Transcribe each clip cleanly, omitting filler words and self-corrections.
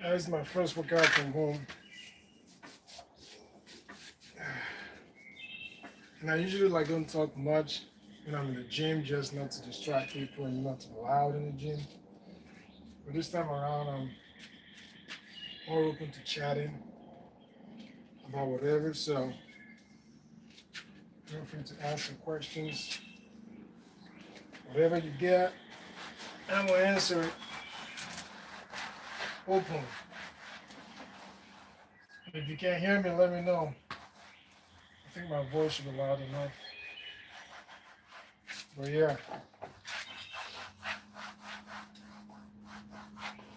This is my first workout from home. And I usually like don't talk much when I'm in the gym, just not to distract people and not to be loud in the gym. But this time around, I'm more open to chatting about whatever. So feel free to ask some questions. Whatever you get, I'm gonna answer it openly. If you can't hear me, let me know. I think my voice should be loud enough. But yeah,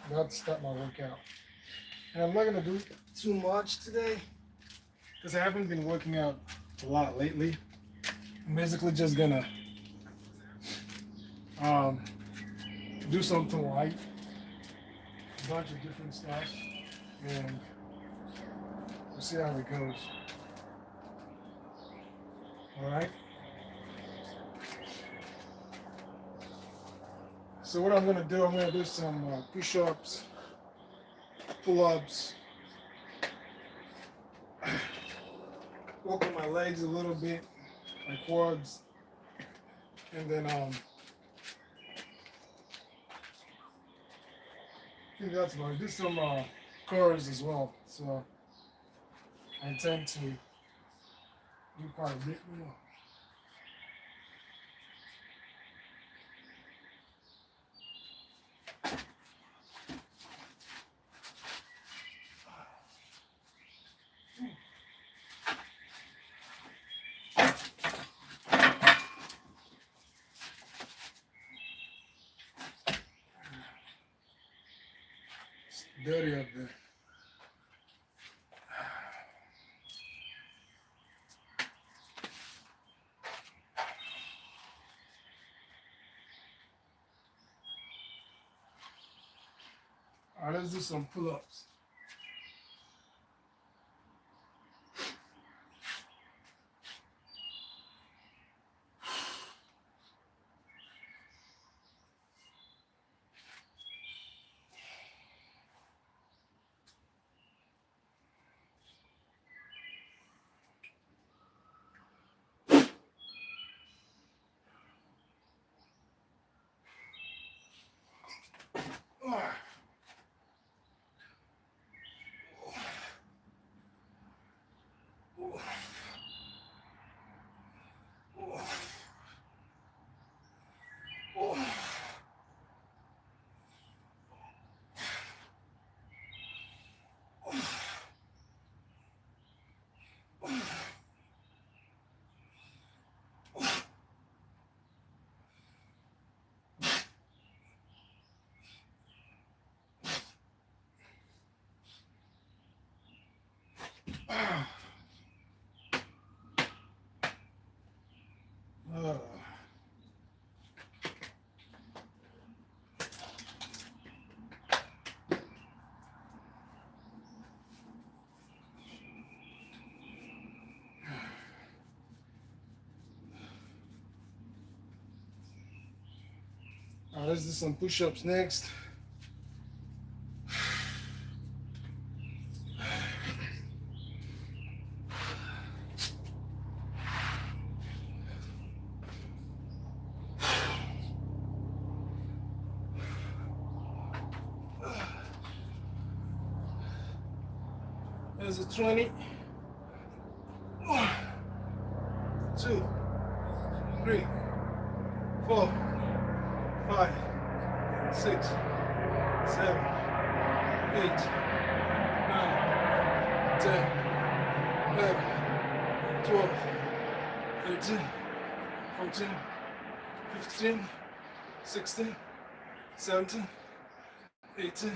I'm about to start my workout. And I'm not gonna do too much today because I haven't been working out a lot lately. I'm basically just gonna do something light, a bunch of different stuff, and we'll see how it goes. All right. So what I'm gonna do, I'm gonna do some push-ups, pull-ups, work on my legs a little bit, my quads, and then I think that's about it. Do some curls as well. So I intend to do quite a bit more. dirty up there. All right, let's do some pull-ups. All right, let's do some push-ups next. There's a 20. 1, 2, 3, 4, 5, 6, 7, 8, 9, 10, 11, 12, 13, 14, 15, 16, 17, 18,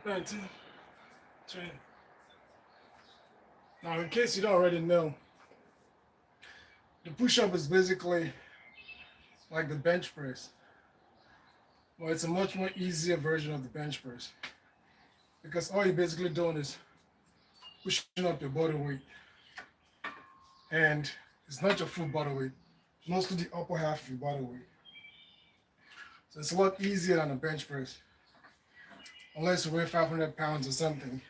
19, 20. Now, in case you don't already know, the push-up is basically like the bench press. Well, it's a much more easier version of the bench press because all you're basically doing is pushing up your body weight. And it's not your full body weight, mostly the upper half of your body weight. So it's a lot easier than a bench press. Unless you weigh 500 pounds or something,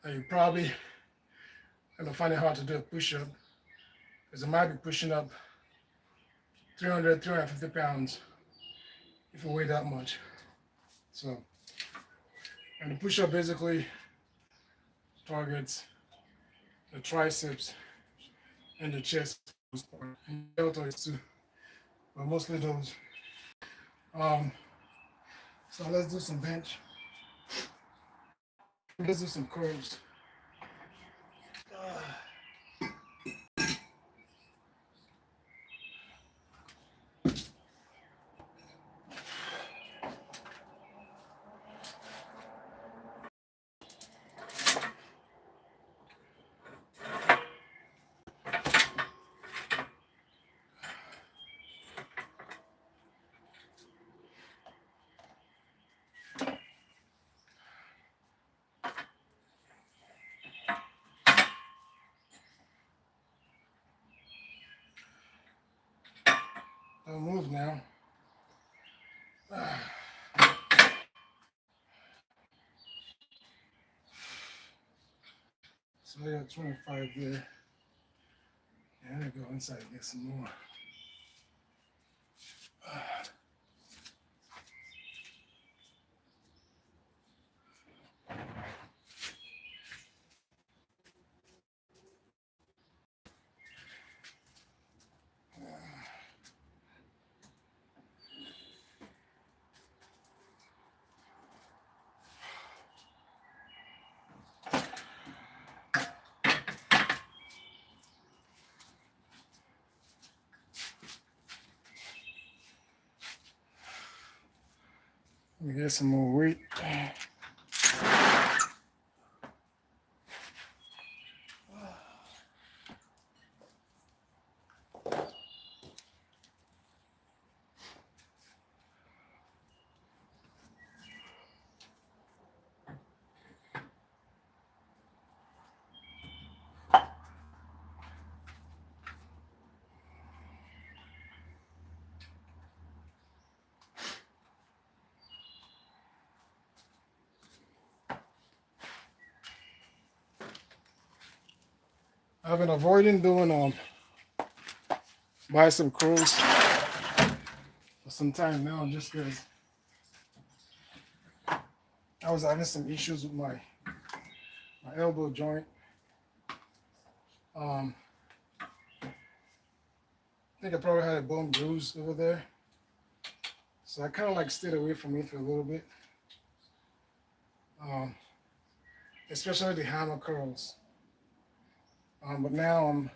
and you probably gonna find it hard to do a push-up because you might be pushing up 300, 350 pounds if you weigh that much. So, and the push-up basically targets the triceps and the chest, and the deltoids too, but mostly those. So let's do some bench. Let's do some curls. Don't move now. So I got 25 there. Yeah, I'm gonna go inside and get some more. Let me get some more weight. I've been avoiding doing bicep curls for some time now, just because I was having some issues with my elbow joint. I think I probably had a bone bruise over there, so I kind of like stayed away from it for a little bit. Um, Especially the hammer curls. But now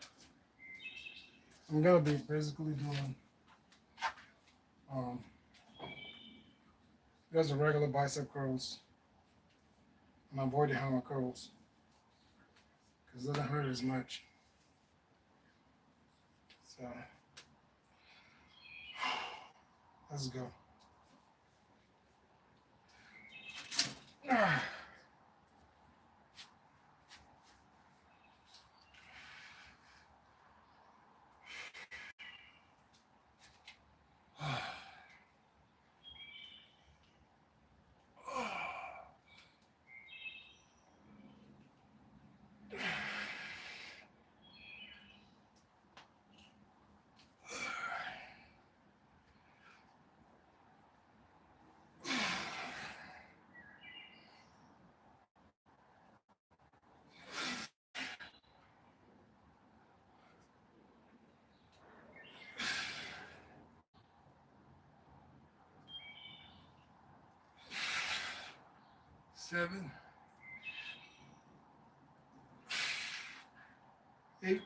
I'm gonna be basically doing um, just the regular bicep curls and avoid the hammer curls because it doesn't hurt as much. So let's go. 7, 8,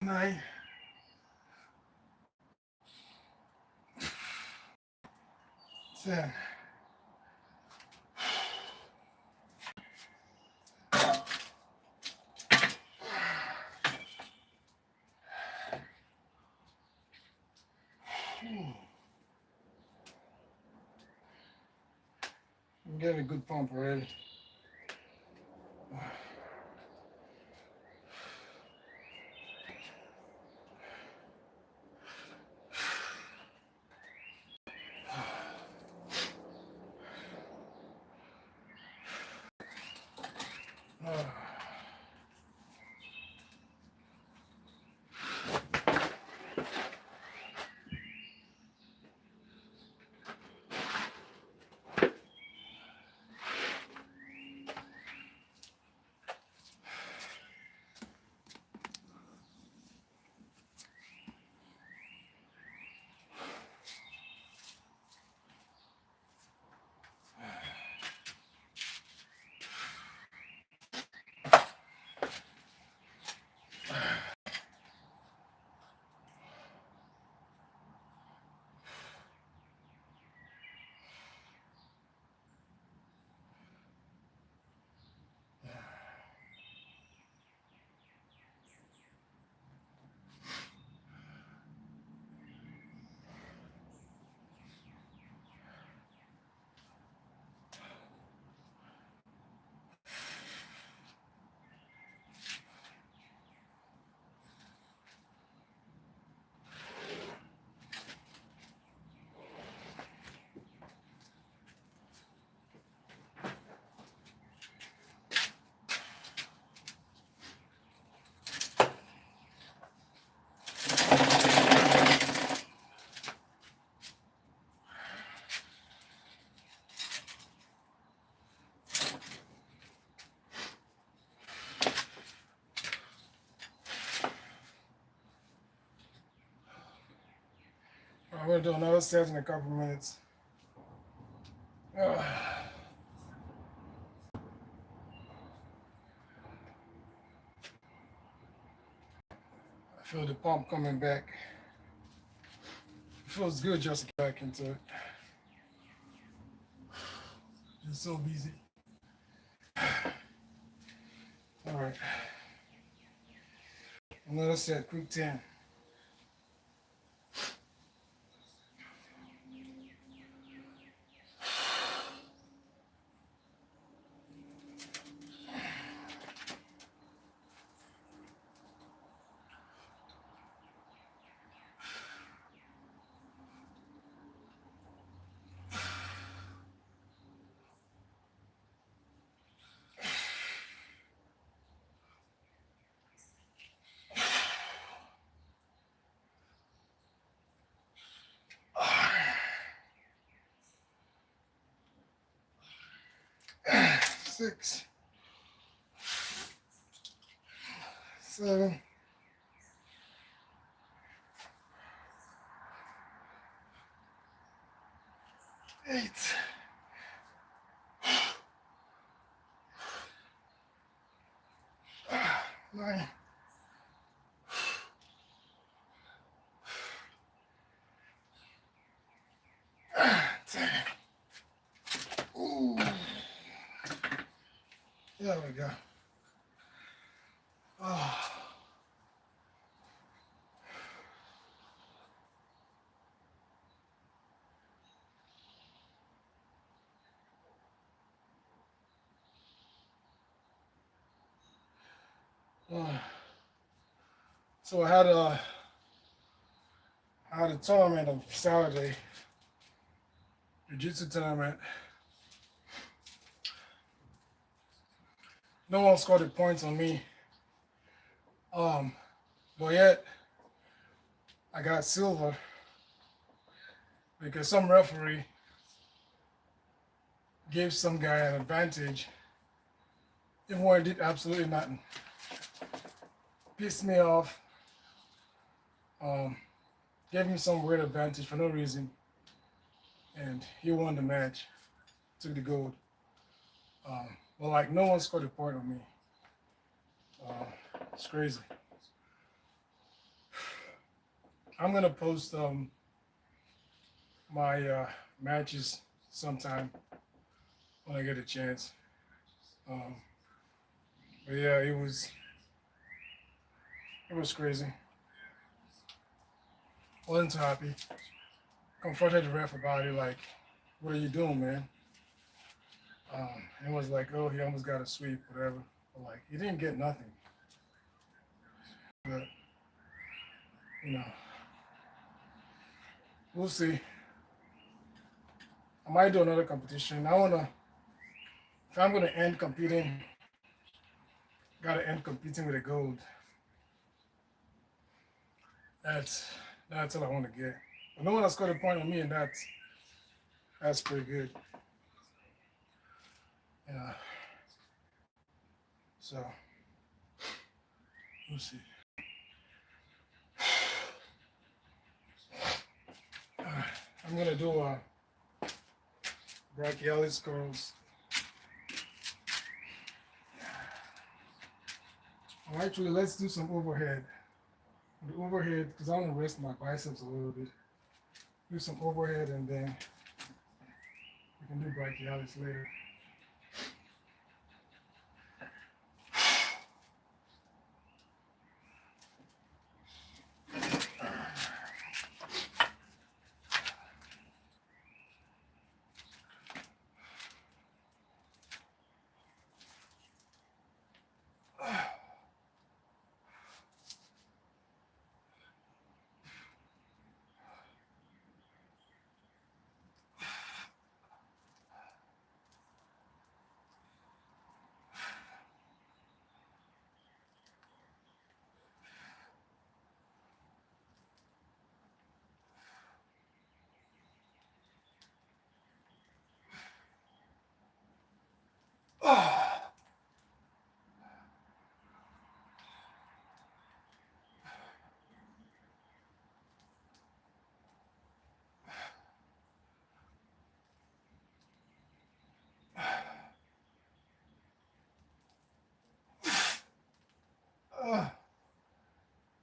9, 10. I'm getting a good pump already. I'm gonna do another set in a couple minutes. I feel the pump coming back. It feels good just to get back into it. It's so busy. All right. Another set, quick 10. 6, 7, 8, 9, 10. Ooh. There we go. Oh. So I had a tournament on Saturday, jiu-jitsu tournament. No one scored the points on me. But yet I got silver because some referee gave some guy an advantage even when he did absolutely nothing. Pissed me off. Gave him some weird advantage for no reason, and he won the match, took the gold. But like no one scored a point on me. It's crazy. I'm gonna post my matches sometime when I get a chance. But yeah, it was crazy. Wasn't too happy. Confronted the ref about it, like, what are you doing, man? And it was like, oh, he almost got a sweep, whatever. But like, he didn't get nothing. But, you know, we'll see. I might do another competition. If I'm gonna end competing, gotta end competing with a gold. That's all I want to get. But no one has scored a point on me, and that's pretty good. Yeah. So we'll see. I'm gonna do a brachialis curls. Well, actually, let's do some overhead. The overhead, because I want to rest my biceps a little bit. Do some overhead, and then we can do brachialis later. Oh.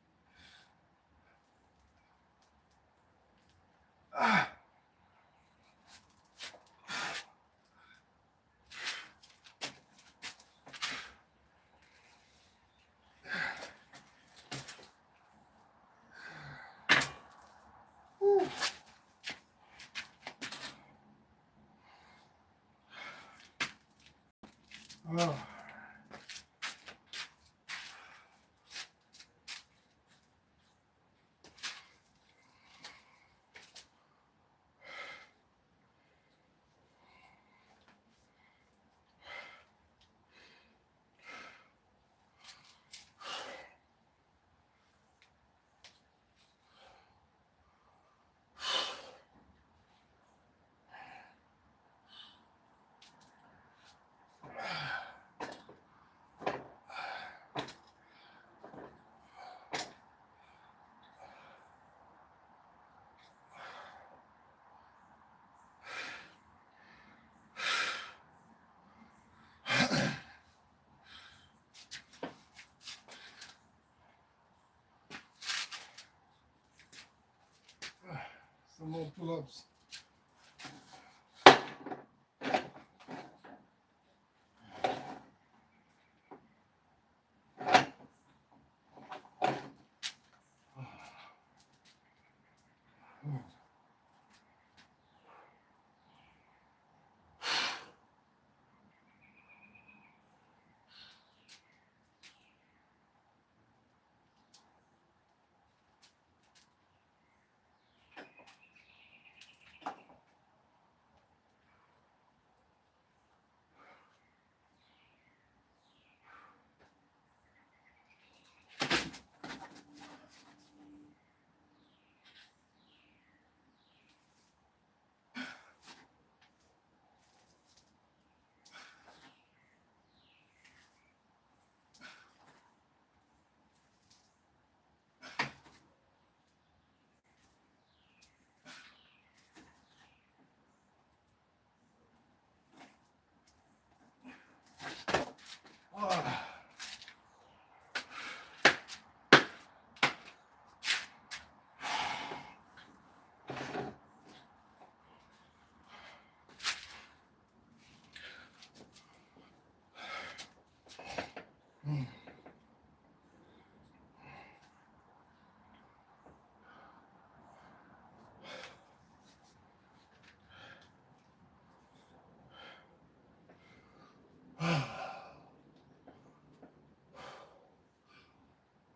Some more pull-ups.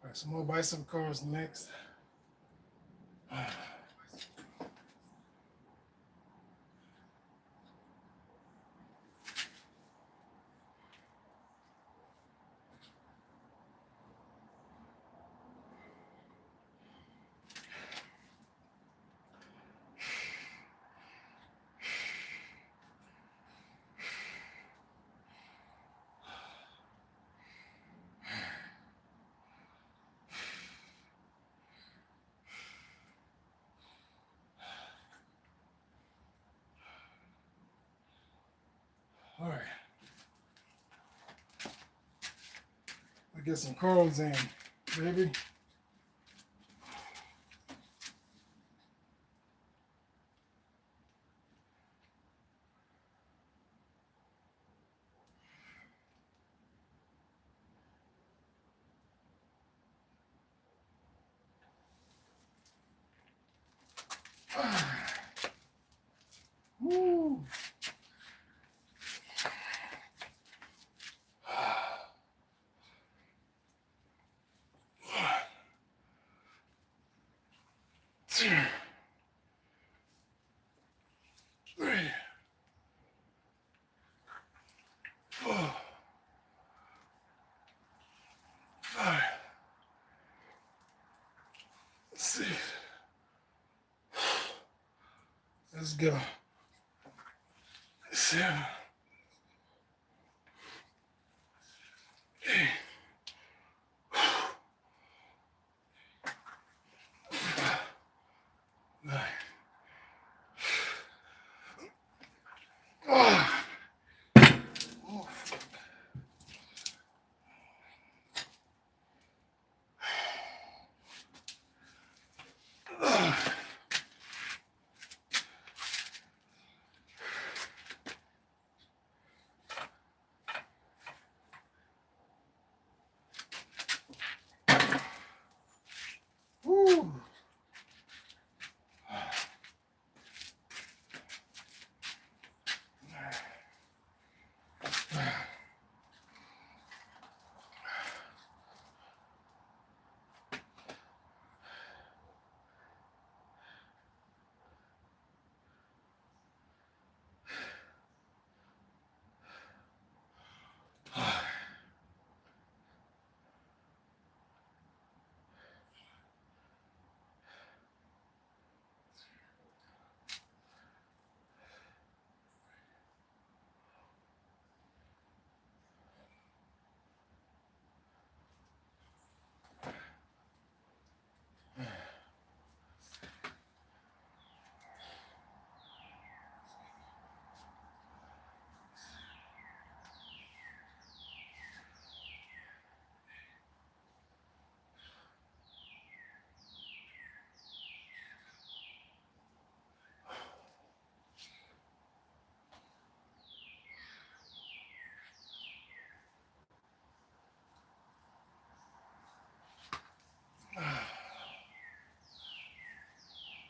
All right, some more bicep curls next. All right. Let's get some curls in, baby. Woo. Two, three, four, five, six. Let's go. 7, 8, 9.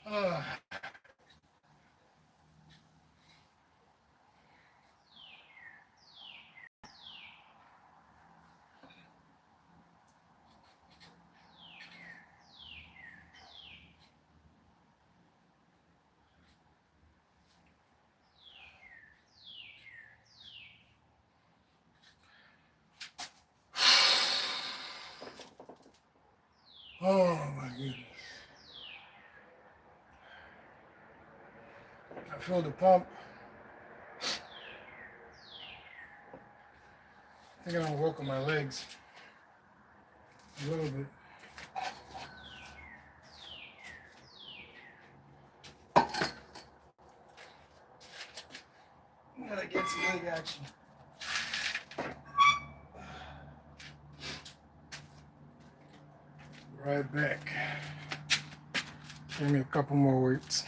Uh, oh my goodness. I filled the pump. I think I'm gonna work on my legs a little bit. Gotta get some leg action. Right back. Give me a couple more weights.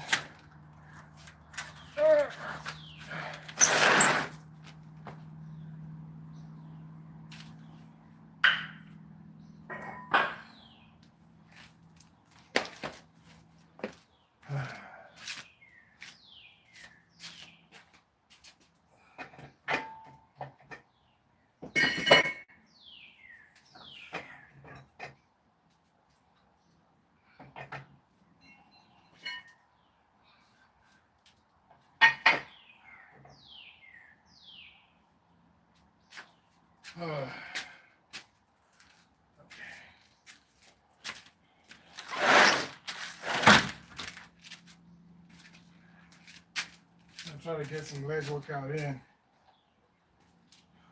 I'm trying to get some leg workout in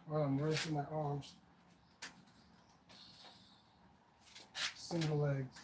while I'm resting my arms. Single legs.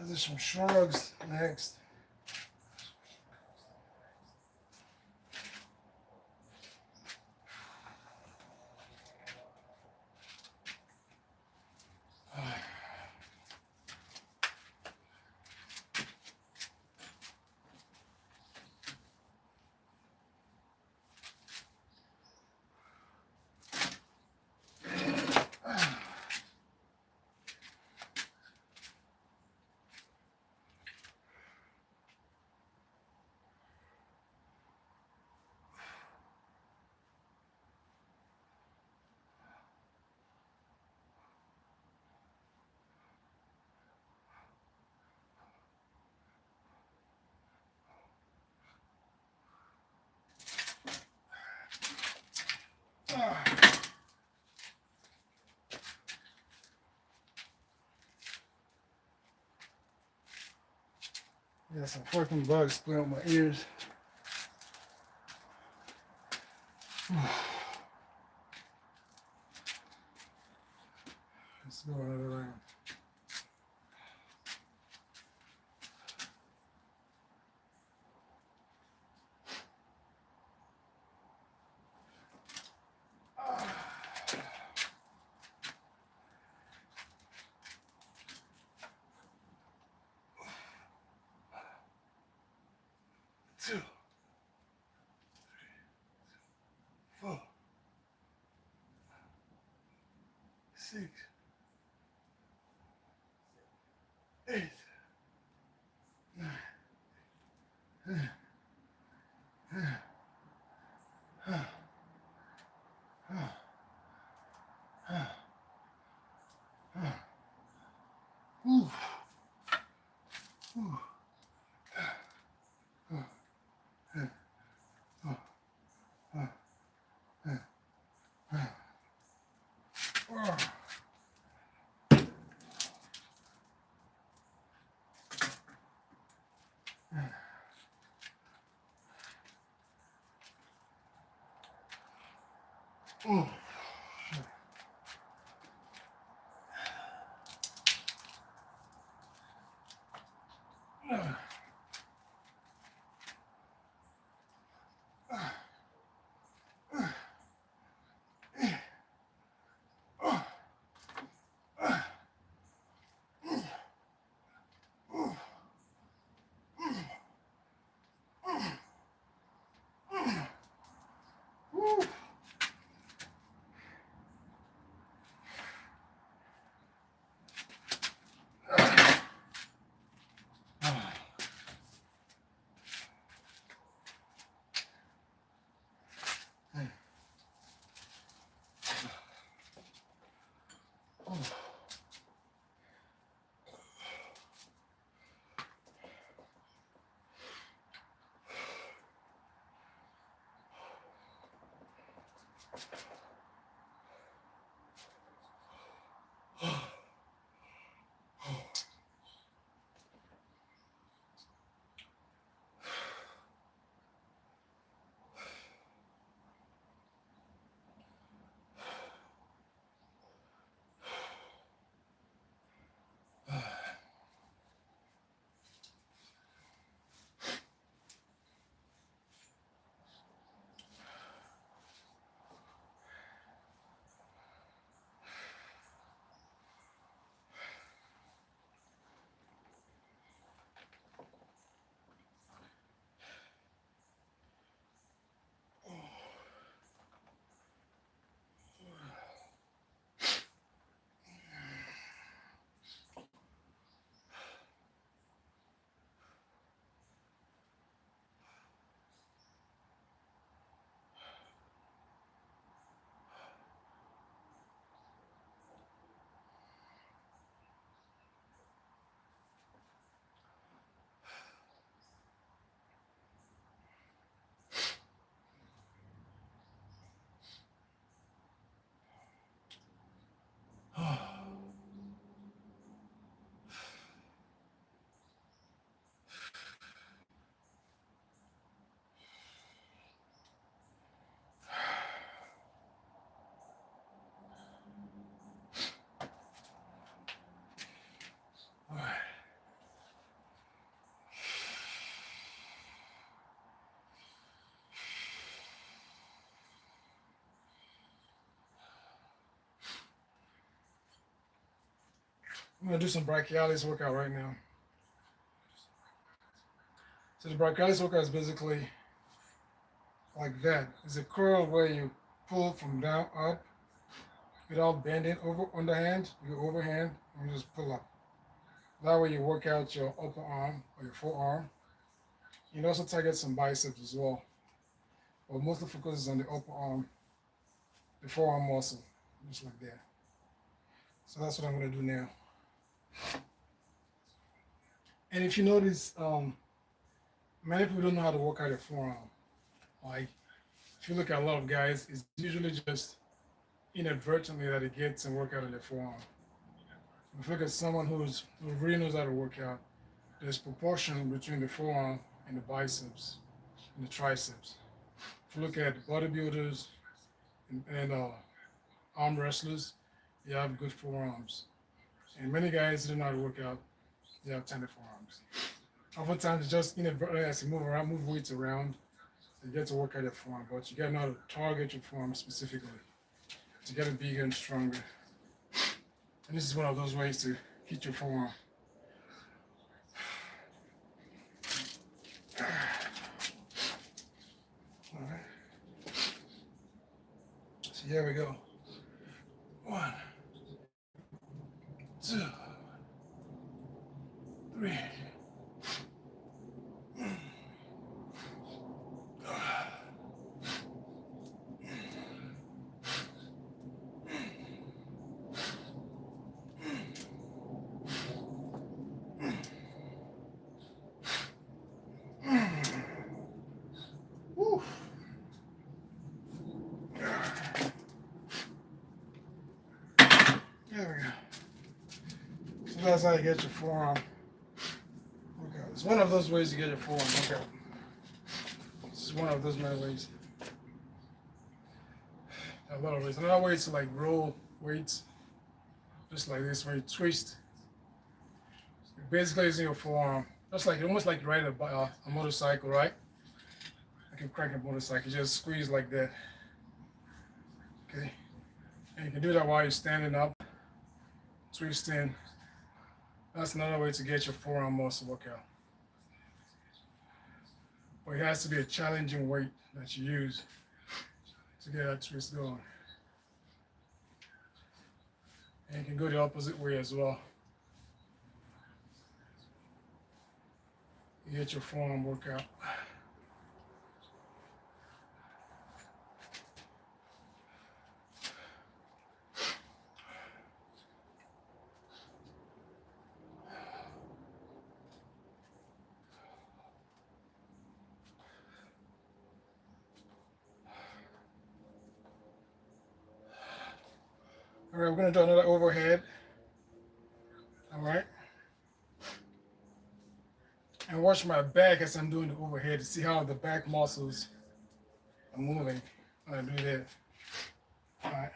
There's some shrugs next. Yeah, some fucking bugs playing on my ears. Let's go another round. Two, 4, 6, 8, 9, 10. Ooh. Ooh. Ooh. All right. I'm gonna do some brachialis workout right now. So the brachialis workout is basically like that. It's a curl where you pull from down up without bending over underhand. You go overhand and you just pull up. That way you work out your upper arm or your forearm. You can also target some biceps as well. But mostly focuses on the upper arm, the forearm muscle, just like that. So that's what I'm gonna do now. And if you notice, many people don't know how to work out their forearm. Like if you look at a lot of guys, it's usually just inadvertently that it gets and work out in their forearm. If you look at someone who really knows how to work out, there's proportion between the forearm and the biceps and the triceps. If you look at bodybuilders and arm wrestlers, they have good forearms. And many guys do not work out, they have tender forearms. Oftentimes, just inadvertently as you move around, move weights around, you get to work out your forearm, but you got to know how to target your forearm specifically to get it bigger and stronger. And this is one of those ways to hit your forearm. All right. So here we go. 1, 2, 3. Woo. There we go. So that's how you get your forearm workout. It's one of those ways to get your forearm workout. This is one of those many ways. A lot of ways. Another way is to like roll weights, just like this, where you twist. Basically, using your forearm, just like almost like riding a motorcycle, right? Like you crank a motorcycle, you just squeeze like that. Okay, and you can do that while you're standing up, twisting. That's another way to get your forearm muscle workout. But it has to be a challenging weight that you use to get that twist going. And you can go the opposite way as well. You get your forearm workout. All right, we're gonna do another overhead. All right. And watch my back as I'm doing the overhead to see how the back muscles are moving when I do that. All right.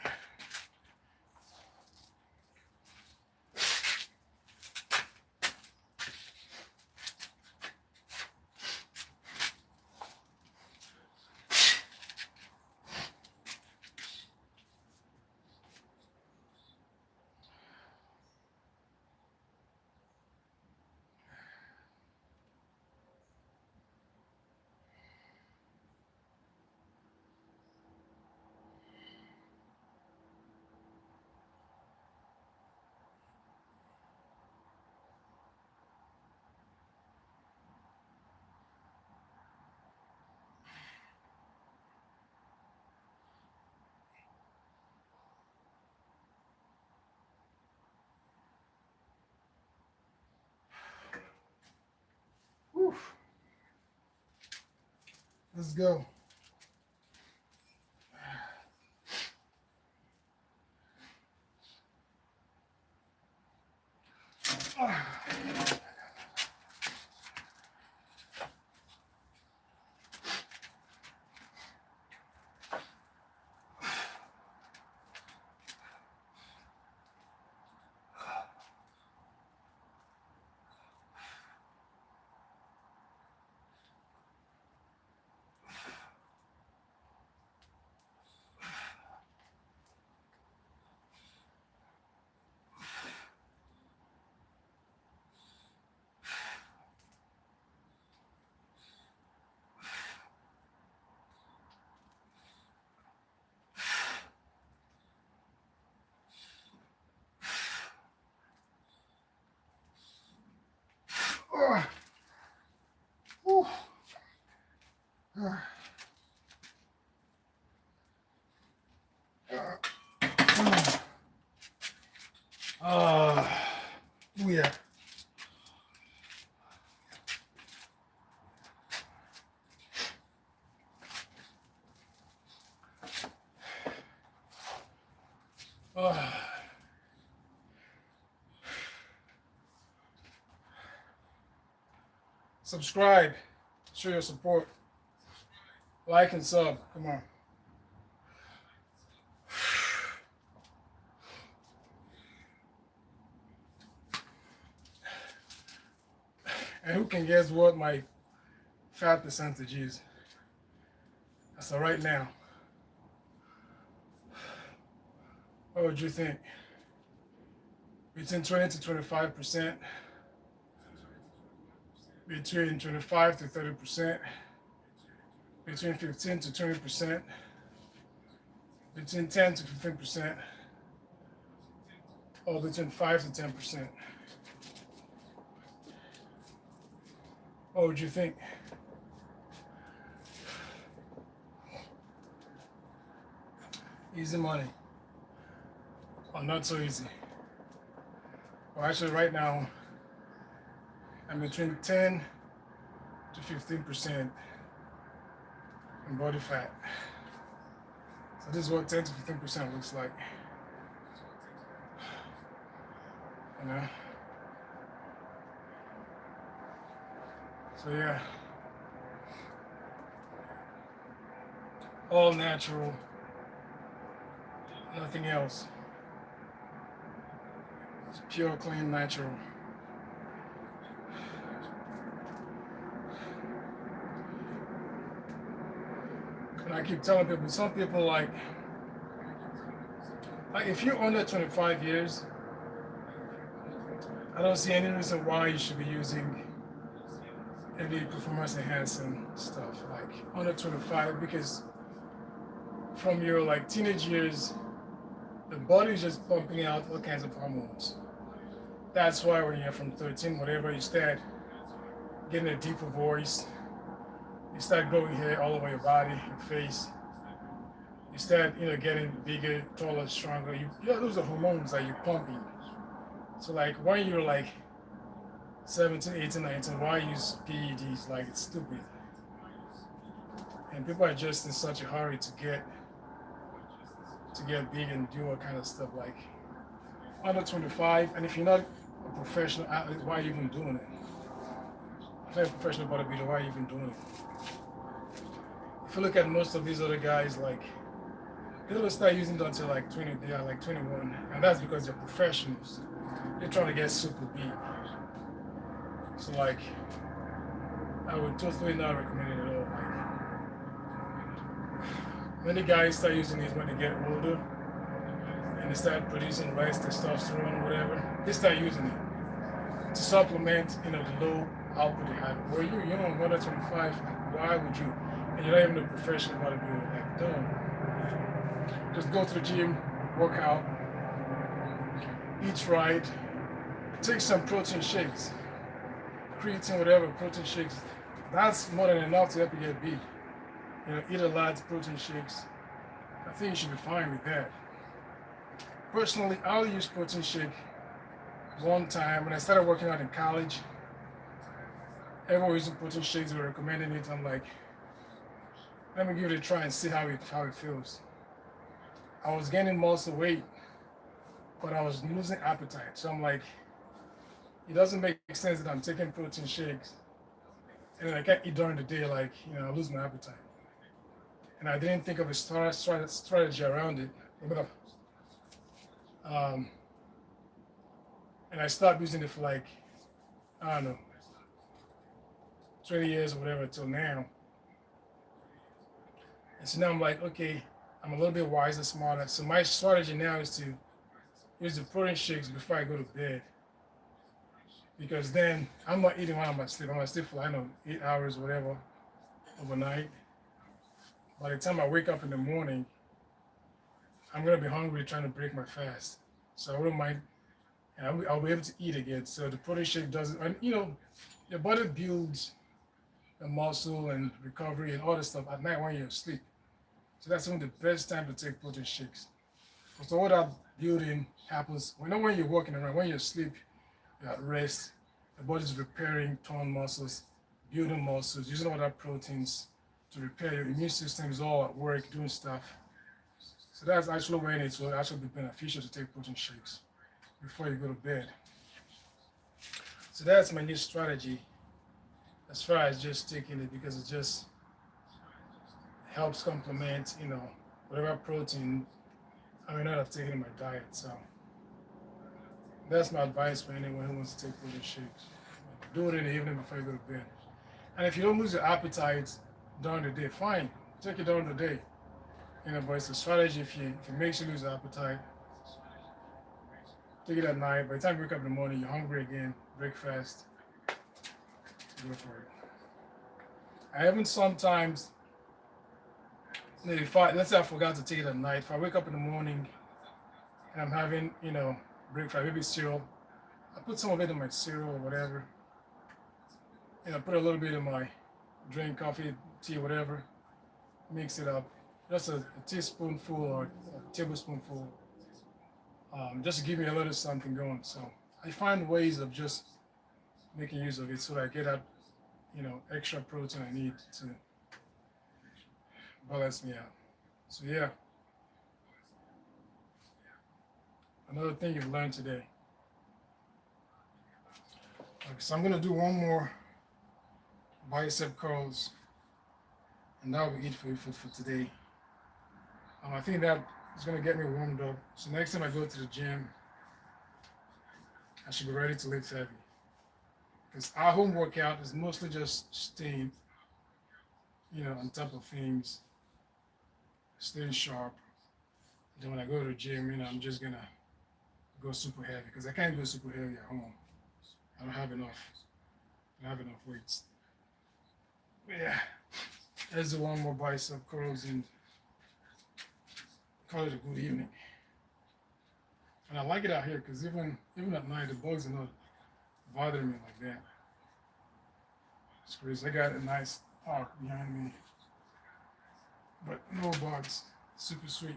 Whew. Let's go. Whew. Yeah. Subscribe. Show your support. Like and sub. Come on. And who can guess what my fat percentage is? So right now, what would you think? Between 20 to 25%, between 25 to 30%, between 15 to 20%, between 10 to 15%, or between 5 to 10%. What would you think? Easy money, or not so easy? Well, actually, right now, I'm between 10 to 15% in body fat. So this is what 10 to 15% looks like. You know? So yeah. All natural, nothing else. It's pure, clean, natural. And I keep telling people, some people like if you're under 25 years, I don't see any reason why you should be using any performance enhancing stuff like under 25, because from your like teenage years, the body's just pumping out all kinds of hormones. That's why when you're from 13, whatever, you start getting a deeper voice, you start growing hair all over your body, your face. You start, getting bigger, taller, stronger. Those are hormones that you're pumping. So like when you're like 17, 18, 19, why use PEDs? Like it's stupid. And people are just in such a hurry to get big and do all kind of stuff like under 25. And if you're not a professional athlete, why are you even doing it? If you're a professional bodybuilder, why are you even doing it? If you look at most of these other guys, like they don't start using it until like 20, they are like 21, and that's because they're professionals. They're trying to get super big. So like, I would totally not recommend it at all. Like, many guys start using it when they get older, and they start producing less testosterone or whatever. They start using it to supplement, the low output they have. Where you're more than 25, like, why would you? And you're not even a professional bodybuilder. Like, don't. Just go to the gym, work out, eat right, take some protein shakes, creatine, whatever, protein shakes. That's more than enough to help you get big. Eat a lot of protein shakes. I think you should be fine with that. Personally, I'll use protein shake one time. When I started working out in college, everyone was using protein shakes, they were recommending it. I'm like, let me give it a try and see how it feels. I was gaining muscle weight, but I was losing appetite. So I'm like, it doesn't make sense that I'm taking protein shakes and then I can't eat during the day, like, I lose my appetite. And I didn't think of a strategy around it. And I stopped using it for like, I don't know, 20 years or whatever till now. And so now I'm like, okay, I'm a little bit wiser, smarter. So my strategy now is to use the protein shakes before I go to bed. Because then I'm not eating while I'm asleep. I'm asleep for, 8 hours or whatever overnight. By the time I wake up in the morning, I'm going to be hungry trying to break my fast. So I wouldn't mind, and I'll be able to eat again. So the protein shake does it. And, your body builds the muscle and recovery and all this stuff at night when you're asleep. So that's one of the best time to take protein shakes. So all that building happens when you're walking around. When you're asleep, you're at rest, the body's repairing torn muscles, building muscles, using all that proteins to repair. Your immune system is all at work doing stuff. So that's actually when it will actually be beneficial to take protein shakes before you go to bed. So that's my new strategy. as far as just taking it because it just helps complement, whatever protein I may not have taken in my diet. So that's my advice for anyone who wants to take protein shakes. Do it in the evening before you go to bed. And if you don't lose your appetite during the day, fine, take it during the day. But it's a strategy if it makes you lose your appetite, take it at night. By the time you wake up in the morning, you're hungry again, breakfast, go for it. I even sometimes, if let's say I forgot to take it at night, if I wake up in the morning and I'm having, breakfast, maybe cereal, I put some of it in my cereal or whatever. Put a little bit in my drink, coffee, tea, whatever, mix it up. Just a teaspoonful or a tablespoonful, just to give me a little something going. So I find ways of just making use of it so that I get that, extra protein I need to balance me out. So yeah, another thing you've learned today. Okay, so I'm gonna do one more bicep curls, and that'll be it for today. I think that is gonna get me warmed up. So next time I go to the gym, I should be ready to lift heavy. Because our home workout is mostly just staying, on top of things, staying sharp. Then when I go to the gym, I'm just gonna go super heavy because I can't go super heavy at home. I don't have enough. I don't have enough weights. But yeah, let's do one more bicep curls and call it a good evening. And I like it out here because even at night the bugs are not bothering me like that. It's crazy. I got a nice park behind me, but no bugs. Super sweet.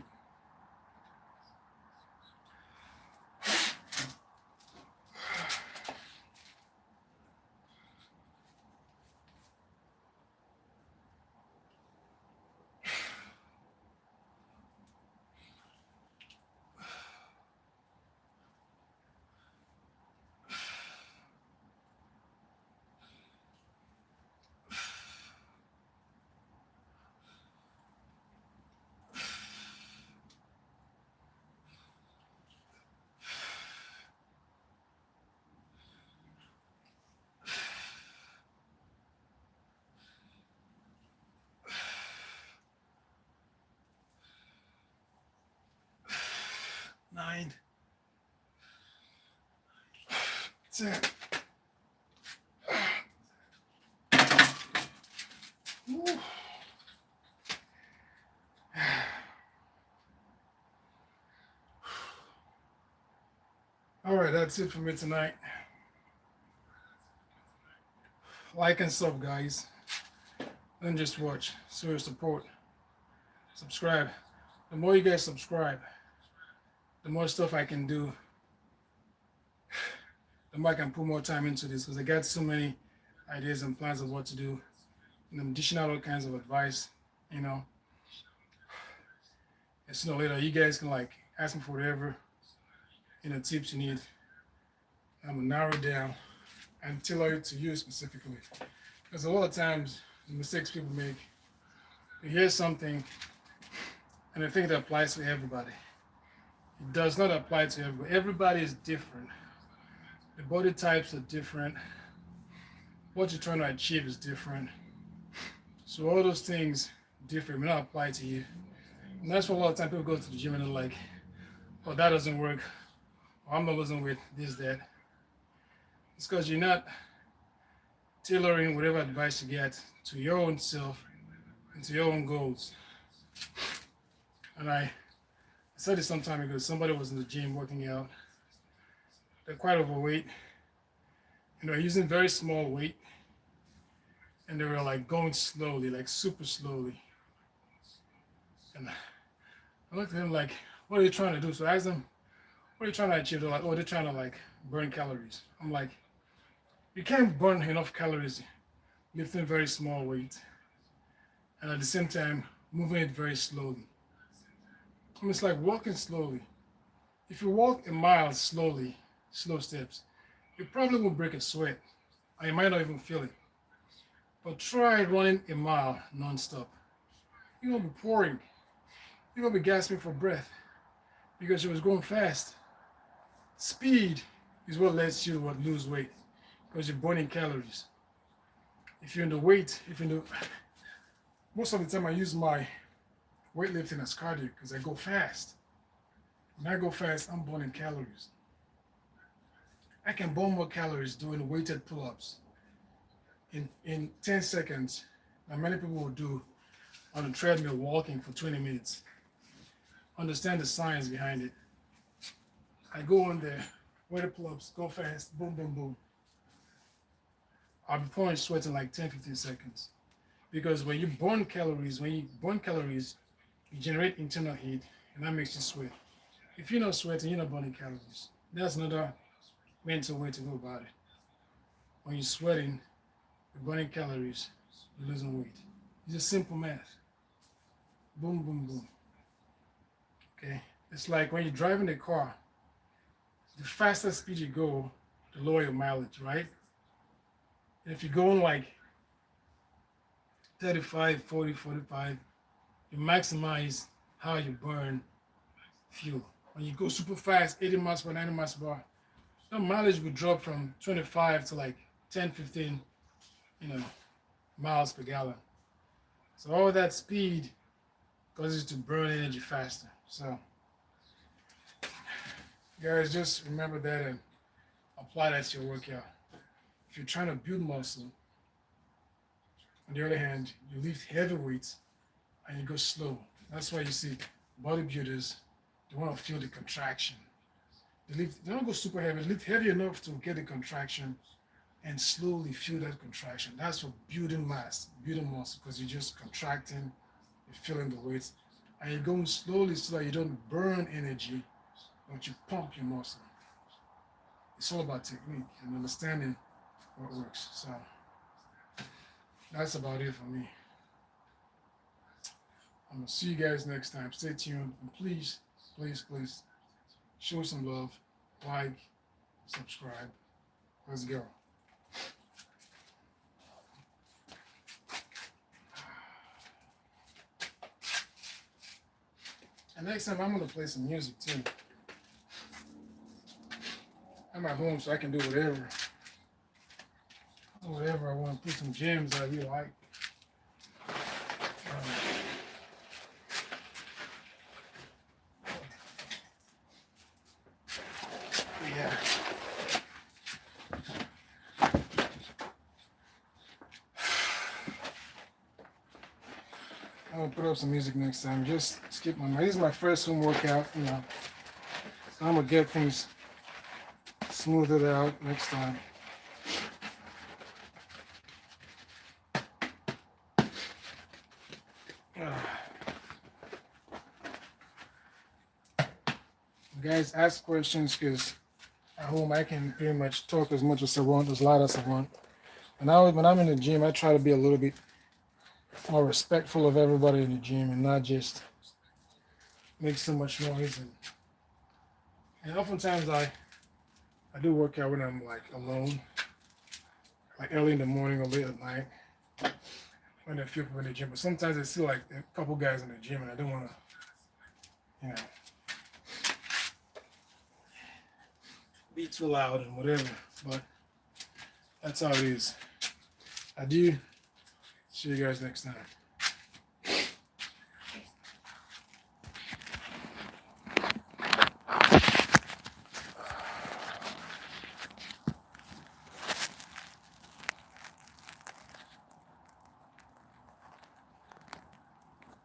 Nine. 10. Woo. All right, that's it for me tonight. Like and sub, guys. Don't just watch. Show your support. Subscribe. The more you guys subscribe, the more stuff I can do. The more I can put more time into this because I got so many ideas and plans of what to do. And dishing out all kinds of advice, And sooner or later, you guys can ask me for whatever, tips you need. I'm gonna narrow it down and tailor it to you specifically. Because a lot of times, the mistakes people make, you hear something and they think it applies to everybody. It does not apply to everybody. Everybody is different. The body types are different. What you're trying to achieve is different. So all those things different may not apply to you. And that's why a lot of times people go to the gym and they're like, oh, that doesn't work. Or I'm not losing weight, this, that. It's because you're not tailoring whatever advice you get to your own self and to your own goals. And I said this some time ago. Somebody was in the gym working out. They're quite overweight. Using very small weight. And they were going slowly, super slowly. And I looked at them like, what are you trying to do? So I asked them, what are you trying to achieve? They're like, oh, they're trying to burn calories. I'm like, you can't burn enough calories lifting very small weight and at the same time moving it very slowly. It's like walking slowly. If you walk a mile slowly, slow steps, you probably won't break a sweat, and you might not even feel it. But try running a mile non-stop. You're gonna be pouring. You're gonna be gasping for breath because you was going fast. Speed is what lets you lose weight because you're burning calories. If you're in the weight, if you're in the most of the time I use my weightlifting as cardio because I go fast. When I go fast, I'm burning calories. I can burn more calories doing weighted pull-ups in 10 seconds than many people will do on a treadmill walking for 20 minutes. Understand the science behind it. I go on there, weighted pull-ups, go fast, boom, boom, boom. I'll be pouring sweat in like 10, 15 seconds. Because when you burn calories, you generate internal heat, and that makes you sweat. If you're not sweating, you're not burning calories. That's another mental way to go about it. When you're sweating, you're burning calories, you're losing weight. It's just simple math. Boom, boom, boom. Okay? It's like when you're driving a car, the faster speed you go, the lower your mileage, right? And if you're going like 35, 40, 45, you maximize how you burn fuel. When you go super fast, 80 miles per hour, 90 miles per hour, your mileage will drop from 25 to like 10, 15, you know, miles per gallon. So all that speed causes you to burn energy faster. So guys, just remember that and apply that to your workout. If you're trying to build muscle, on the other hand, you lift heavy weights and you go slow. That's why you see bodybuilders, they want to feel the contraction. They don't go super heavy, they lift heavy enough to get the contraction and slowly feel that contraction. That's for building mass, building muscle, because you're just contracting, you're feeling the weights, and you're going slowly so that you don't burn energy, but you pump your muscle. It's all about technique and understanding what works. So that's about it for me. I'm gonna see you guys next time. Stay tuned and please, please, please show some love, like, subscribe. Let's go. And next time I'm gonna play some music too. I'm at home so I can do whatever I want. Put some jams I really like. Yeah. I'm gonna put up some music next time. Just skip my. This is my first home workout, you know. So I'm gonna get things smoothed out next time. Guys, ask questions because at home I can pretty much talk as much as I want, as loud as I want. And when I'm in the gym, I try to be a little bit more respectful of everybody in the gym and not just make so much noise. And oftentimes I do work out when I'm like alone, like early in the morning or late at night when there are few people in the gym. But sometimes I see like a couple guys in the gym and I don't want to, you know, be too loud and whatever. But that's how it is. I do. See you guys next time.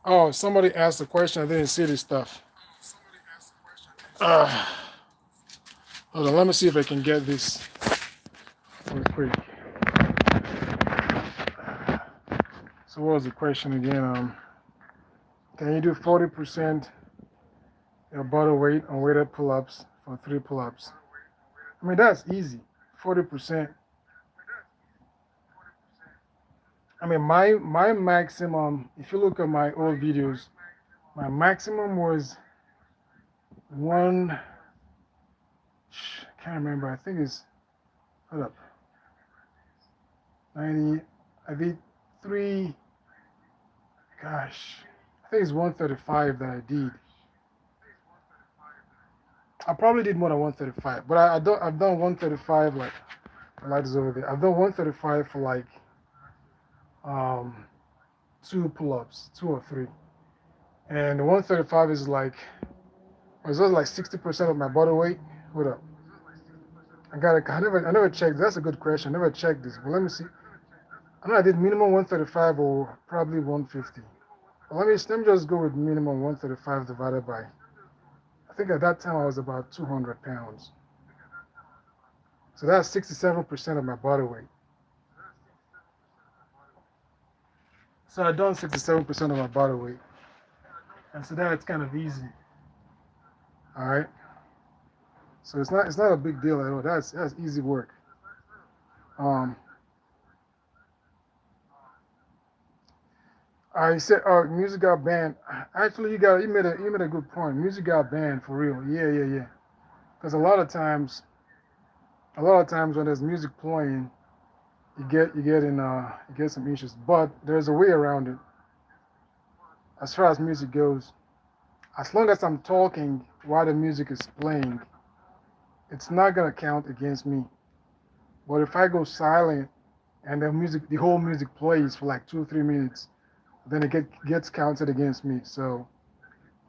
Oh, somebody asked a question. I didn't see this stuff. Hold on, let me see if I can get this real quick. So what was the question again? Can you do 40% your body weight on weighted pull-ups for 3 pull-ups? I mean, that's easy. 40%. I mean, my maximum, if you look at my old videos, my maximum was one, I can't remember, I think it's, hold up, 90, I did three. Gosh, I think it's 135 that I did. I probably did more than 135, but I don't. I've done 135 like the light is over there. I've done 135 for like um two pull-ups, two or three, and the 135 is like it's just like 60% of my body weight. Hold up, I got it. I never checked. That's a good question. I never checked this, but let me see. I know I did minimum 135 or probably 150. Well, let me just go with minimum 135 divided by. I think at that time I was about 200 pounds. So that's 67% of my body weight. So I've done 67% of my body weight. And so that's kind of easy. All right. So it's not a big deal at all. That's easy work. Um, I said, music got banned. Actually, you made a good point. Music got banned for real. Yeah, yeah, yeah. Because a lot of times when there's music playing, you get some issues. But there's a way around it. As far as music goes, as long as I'm talking while the music is playing, it's not gonna count against me. But if I go silent and the whole music plays for like 2 or 3 minutes, then it gets counted against me. So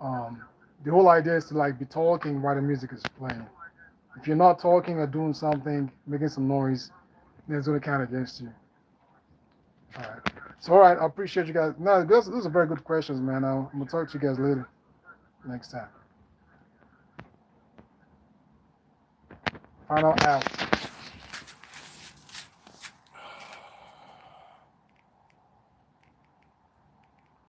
um, the whole idea is to like be talking while the music is playing. If you're not talking or doing something, making some noise, then it's gonna count against you. All right. So all right, I appreciate you guys. No, those are very good questions, man. I'm gonna talk to you guys later next time. Final out.